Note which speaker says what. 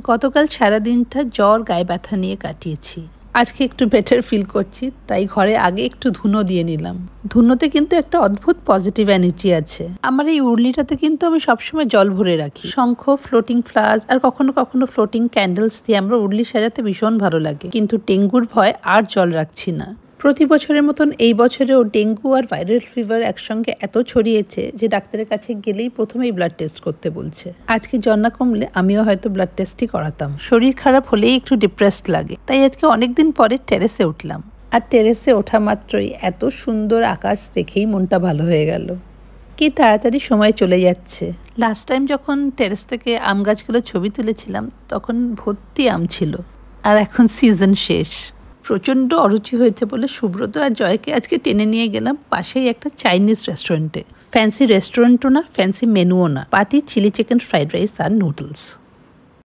Speaker 1: গতকাল সারাদিনটা জ্বর গায়ে ব্যথা নিয়ে কাটিয়েছি। আজকে একটু বেটার ফিল করছি, তাই ঘরে আগে একটু ধুনো দিয়ে নিলাম। ধুনোতে কিন্তু একটা অদ্ভুত পজিটিভ এনার্জি আছে। আমার এই উর্লিটাতে কিন্তু আমি সবসময় জল ভরে রাখি। শঙ্খ, ফ্লোটিং ফ্লাওয়ার্স আর কখনো কখনো ফ্লোটিং ক্যান্ডেলস দিয়ে আমরা উর্লি সাজাতে ভীষণ ভালো লাগে। কিন্তু ডেঙ্গুর ভয় আর জল রাখছি না। প্রতি বছরের মতন এই বছরেও ডেঙ্গু আর ভাইরাল ফিভার একসঙ্গে এত ছড়িয়েছে যে ডাক্তারের কাছে গেলেই প্রথমেই ব্লাড টেস্ট করতে বলছে। আজকে জ্বর না কমলে আমিও হয়তো ব্লাড টেস্টই করাতাম। শরীর খারাপ হলেই একটু ডিপ্রেসড লাগে, তাই আজকে অনেকদিন পরে টেরেসে উঠলাম। আর টেরেসে ওঠা মাত্রই এত সুন্দর আকাশ দেখেই মনটা ভালো হয়ে গেল। কি তাড়াতাড়ি সময় চলে যাচ্ছে। লাস্ট টাইম যখন টেরেস থেকে আম গাছগুলো ছবি তুলেছিলাম তখন ভর্তি আম ছিল, আর এখন সিজন শেষ। প্রচণ্ড অরুচি হয়েছে বলে সুব্রত আর জয়কে আজকে টেনে নিয়ে গেলাম পাশেই একটা চাইনিজ রেস্টুরেন্টে। ফ্যান্সি রেস্টুরেন্টও না, ফ্যান্সি মেনুও না, পাতি চিলি চিকেন ফ্রাইড রাইস আর নুডলস।